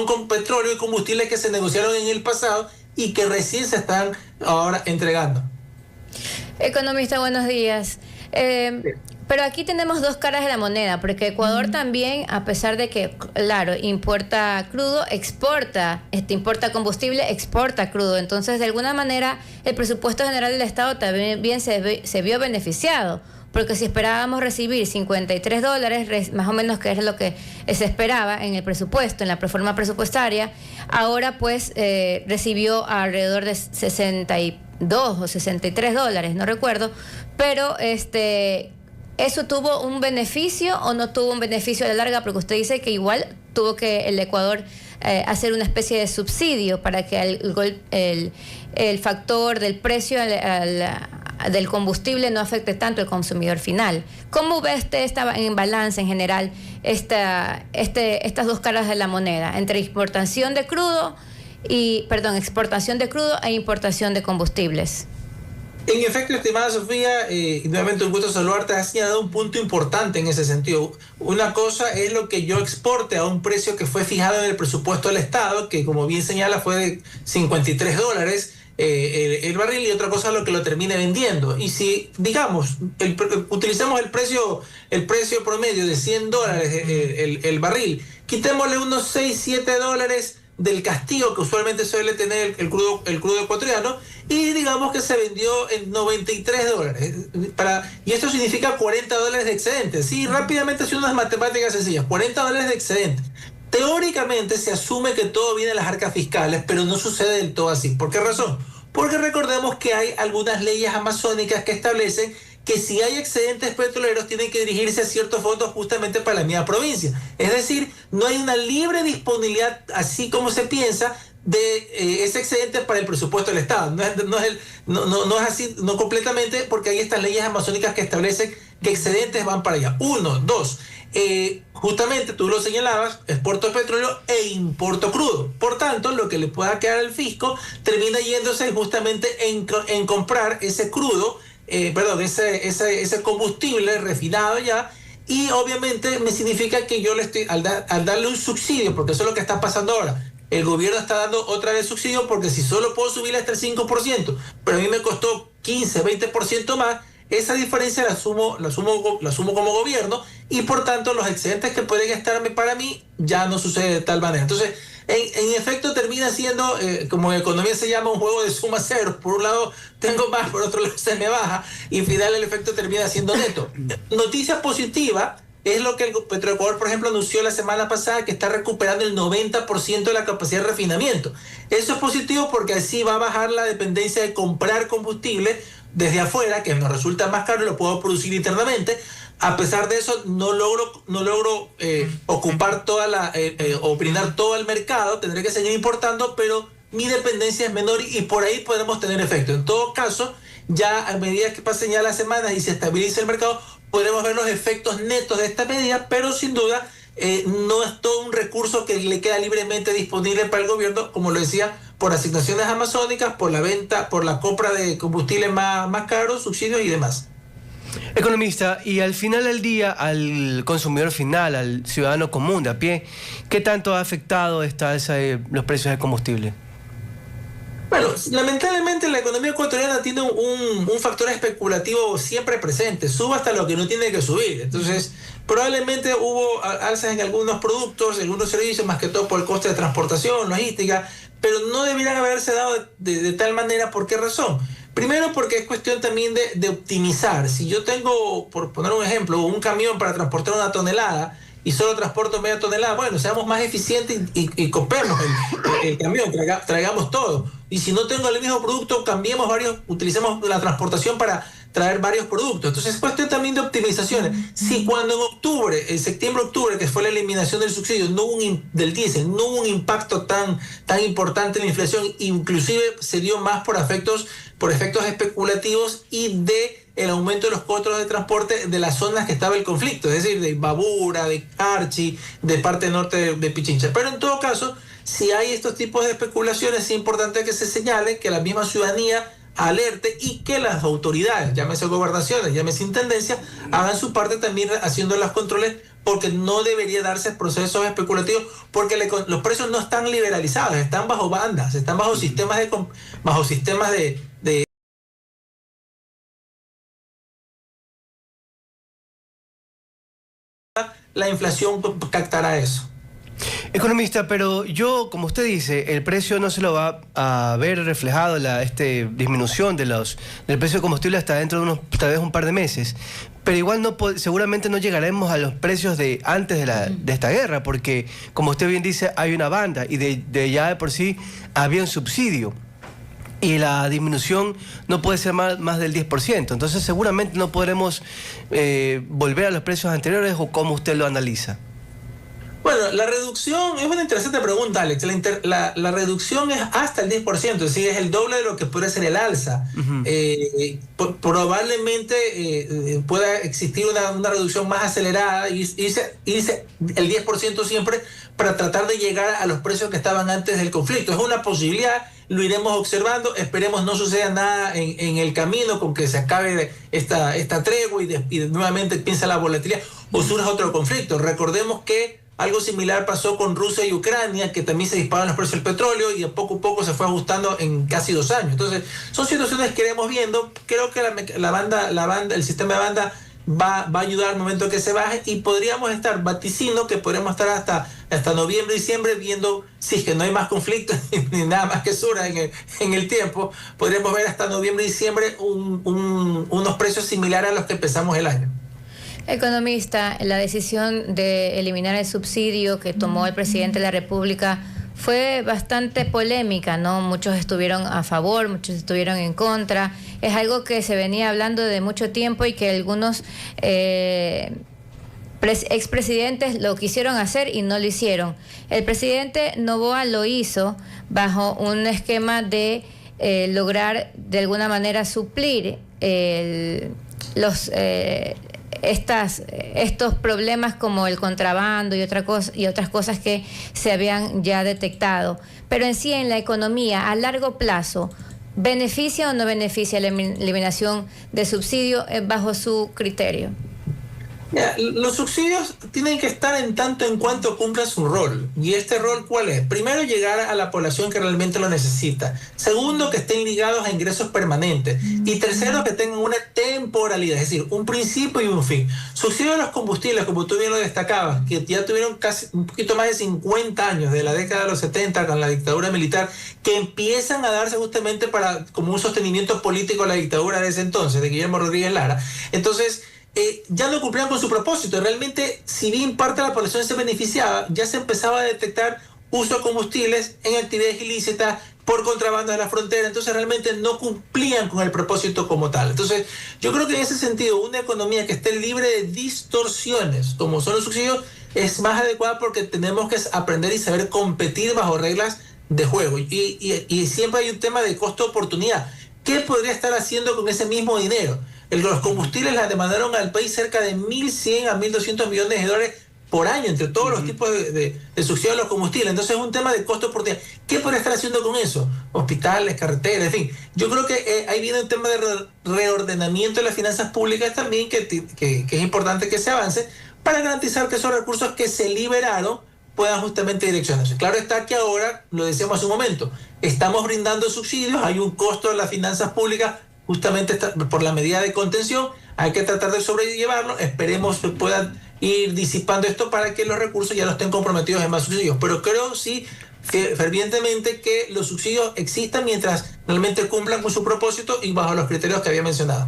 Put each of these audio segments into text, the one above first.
con petróleo y combustibles que se negociaron en el pasado y que recién se están ahora entregando. Economista, buenos días. Pero aquí tenemos dos caras de la moneda, porque Ecuador también, a pesar de que, claro, importa crudo, importa combustible, exporta crudo. Entonces, de alguna manera, el presupuesto general del Estado también se vio beneficiado, porque si esperábamos recibir $53, más o menos que es lo que se esperaba en el presupuesto, en la proforma presupuestaria, ahora pues recibió alrededor de 62 o $63, no recuerdo, pero ¿eso tuvo un beneficio o no tuvo un beneficio a la larga? Porque usted dice que igual tuvo que el Ecuador hacer una especie de subsidio para que el factor del precio del combustible no afecte tanto al consumidor final. ¿Cómo ve usted en balance en general estas dos caras de la moneda, entre exportación de crudo e importación de combustibles? En efecto, estimada Sofía, y nuevamente un gusto saludarte, has señalado un punto importante en ese sentido. Una cosa es lo que yo exporte a un precio que fue fijado en el presupuesto del Estado, que como bien señala fue de $53 el barril, y otra cosa es lo que lo termine vendiendo. Y si, digamos, utilizamos el precio promedio de $100 el barril, quitémosle unos $6-7 del castigo que usualmente suele tener el crudo ecuatoriano, y digamos que se vendió en $93. Y esto significa $40 de excedente. Sí, rápidamente haciendo unas matemáticas sencillas, $40 de excedente. Teóricamente se asume que todo viene de las arcas fiscales, pero no sucede del todo así. ¿Por qué razón? Porque recordemos que hay algunas leyes amazónicas que establecen que si hay excedentes petroleros tienen que dirigirse a ciertos fondos justamente para la misma provincia. Es decir, no hay una libre disponibilidad, así como se piensa, de ese excedente para el presupuesto del Estado. No es así, no completamente, porque hay estas leyes amazónicas que establecen que excedentes van para allá. Uno, dos, justamente tú lo señalabas, exporto petróleo e importo crudo. Por tanto, lo que le pueda quedar al fisco termina yéndose justamente en comprar ese crudo, ese combustible refinado ya, y obviamente me significa que yo le estoy, al darle un subsidio, porque eso es lo que está pasando ahora, el gobierno está dando otra vez subsidio, porque si solo puedo subirle hasta el 5%, pero a mí me costó 15, 20% más, esa diferencia la asumo como gobierno, y por tanto los excedentes que pueden estarme para mí ya no sucede de tal manera. Entonces, en efecto termina siendo, como en economía se llama, un juego de suma cero. Por un lado tengo más, por otro lado se me baja, y al final el efecto termina siendo neto. Noticia positiva es lo que el Petroecuador, por ejemplo, anunció la semana pasada, que está recuperando el 90% de la capacidad de refinamiento. Eso es positivo porque así va a bajar la dependencia de comprar combustible desde afuera, que nos resulta más caro y lo puedo producir internamente. A pesar de eso, no logro ocupar o brindar todo el mercado, tendré que seguir importando, pero mi dependencia es menor y por ahí podremos tener efecto. En todo caso, ya a medida que pasen ya las semanas y se estabilice el mercado, podremos ver los efectos netos de esta medida, pero sin duda no es todo un recurso que le queda libremente disponible para el gobierno, como lo decía, por asignaciones amazónicas, por la venta, por la compra de combustibles más caros, subsidios y demás. Economista, y al final del día, al consumidor final, al ciudadano común de a pie, ¿qué tanto ha afectado esta alza de los precios del combustible? Bueno, lamentablemente la economía ecuatoriana tiene un factor especulativo siempre presente, sube hasta lo que no tiene que subir. Entonces, probablemente hubo alzas en algunos productos, en algunos servicios, más que todo por el coste de transportación, logística, pero no deberían haberse dado de tal manera. ¿Por qué razón? Primero, porque es cuestión también de optimizar. Si yo tengo, por poner un ejemplo, un camión para transportar 1 tonelada y solo transporto media tonelada, bueno, seamos más eficientes y compremos el camión, traigamos todo. Y si no tengo el mismo producto, utilicemos la transportación para traer varios productos. Entonces es cuestión también de optimizaciones. Si cuando en septiembre-octubre, que fue la eliminación del subsidio, del diésel, no hubo un impacto tan importante en la inflación, inclusive se dio más por efectos especulativos y de el aumento de los costos de transporte de las zonas que estaba el conflicto, es decir, de Babura, de Carchi, de parte norte de Pichincha. Pero en todo caso, si hay estos tipos de especulaciones, es importante que se señale que la misma ciudadanía alerte y que las autoridades, llámese gobernaciones, llámese intendencias, hagan su parte también haciendo los controles, porque no debería darse procesos especulativos, porque los precios no están liberalizados, están bajo bandas, están bajo sistemas de la inflación captará eso. Economista, pero como usted dice, el precio no se lo va a ver reflejado, disminución del precio de combustible hasta dentro de tal vez un par de meses. Pero igual seguramente no llegaremos a los precios de antes de esta guerra, porque como usted bien dice, hay una banda y de ya de por sí había un subsidio. Y la disminución no puede ser más del 10%. Entonces seguramente no podremos volver a los precios anteriores, o cómo usted lo analiza. Bueno, la reducción es una interesante pregunta, Alex. La reducción es hasta el 10%, es decir, es el doble de lo que puede ser el alza. Probablemente pueda existir una reducción más acelerada y irse el 10% siempre para tratar de llegar a los precios que estaban antes del conflicto. Es una posibilidad, lo iremos observando, esperemos no suceda nada en el camino con que se acabe esta tregua y nuevamente empieza la volatilidad o surja otro conflicto. Recordemos que algo similar pasó con Rusia y Ucrania, que también se dispararon los precios del petróleo y a poco a poco se fue ajustando en casi 2 años. Entonces, son situaciones que iremos viendo. Creo que el sistema de banda va a ayudar al momento que se baje, y podríamos estar vaticino que podríamos estar hasta noviembre, diciembre, viendo, si es que no hay más conflictos ni nada más que surja en el tiempo, podríamos ver hasta noviembre, diciembre unos precios similares a los que empezamos el año. Economista, la decisión de eliminar el subsidio que tomó el presidente de la República fue bastante polémica, ¿no? Muchos estuvieron a favor, muchos estuvieron en contra. Es algo que se venía hablando de mucho tiempo y que algunos expresidentes lo quisieron hacer y no lo hicieron. El presidente Noboa lo hizo bajo un esquema de lograr de alguna manera suplir estos problemas como el contrabando y otras cosas que se habían ya detectado. Pero en sí, en la economía, a largo plazo, ¿beneficia o no beneficia la eliminación de subsidio bajo su criterio? Los subsidios tienen que estar en tanto en cuanto cumplan su rol. ¿Y este rol cuál es? Primero, llegar a la población que realmente lo necesita. Segundo, que estén ligados a ingresos permanentes. Y tercero, que tengan una temporalidad, es decir, un principio y un fin. Subsidios a los combustibles, como tú bien lo destacabas, que ya tuvieron casi un poquito más de 50 años, de la década de los 70 con la dictadura militar, que empiezan a darse justamente como un sostenimiento político a la dictadura de ese entonces, de Guillermo Rodríguez Lara. Entonces, ya no cumplían con su propósito. Realmente, si bien parte de la población se beneficiaba, ya se empezaba a detectar uso de combustibles en actividades ilícitas por contrabando de la frontera. Entonces realmente no cumplían con el propósito como tal. Entonces yo creo que en ese sentido una economía que esté libre de distorsiones como son los subsidios es más adecuada, porque tenemos que aprender y saber competir bajo reglas de juego. Y siempre hay un tema de costo-oportunidad. ¿Qué podría estar haciendo con ese mismo dinero? Los combustibles la demandaron al país cerca de 1.100 a 1.200 millones de dólares por año, entre todos los tipos de subsidios a los combustibles. Entonces es un tema de costo-oportunidad. ¿Qué podría estar haciendo con eso? Hospitales, carreteras, en fin. Yo creo que ahí viene un tema de reordenamiento de las finanzas públicas también, que es importante que se avance para garantizar que esos recursos que se liberaron puedan justamente direccionarse. Claro está que ahora, lo decíamos hace un momento, estamos brindando subsidios, hay un costo de las finanzas públicas justamente por la medida de contención, hay que tratar de sobrellevarlo, esperemos que puedan ir disipando esto para que los recursos ya no estén comprometidos en más subsidios. Pero creo sí fervientemente que los subsidios existan mientras realmente cumplan con su propósito y bajo los criterios que había mencionado.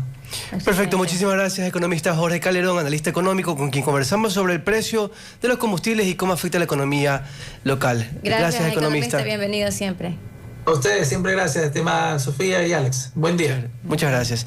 Perfecto, muchísimas gracias, economista Jorge Calderón, analista económico, con quien conversamos sobre el precio de los combustibles y cómo afecta a la economía local. Gracias, economista. Bienvenido siempre. A ustedes, siempre gracias, estimada Sofía y Alex. Buen día. Muchas gracias.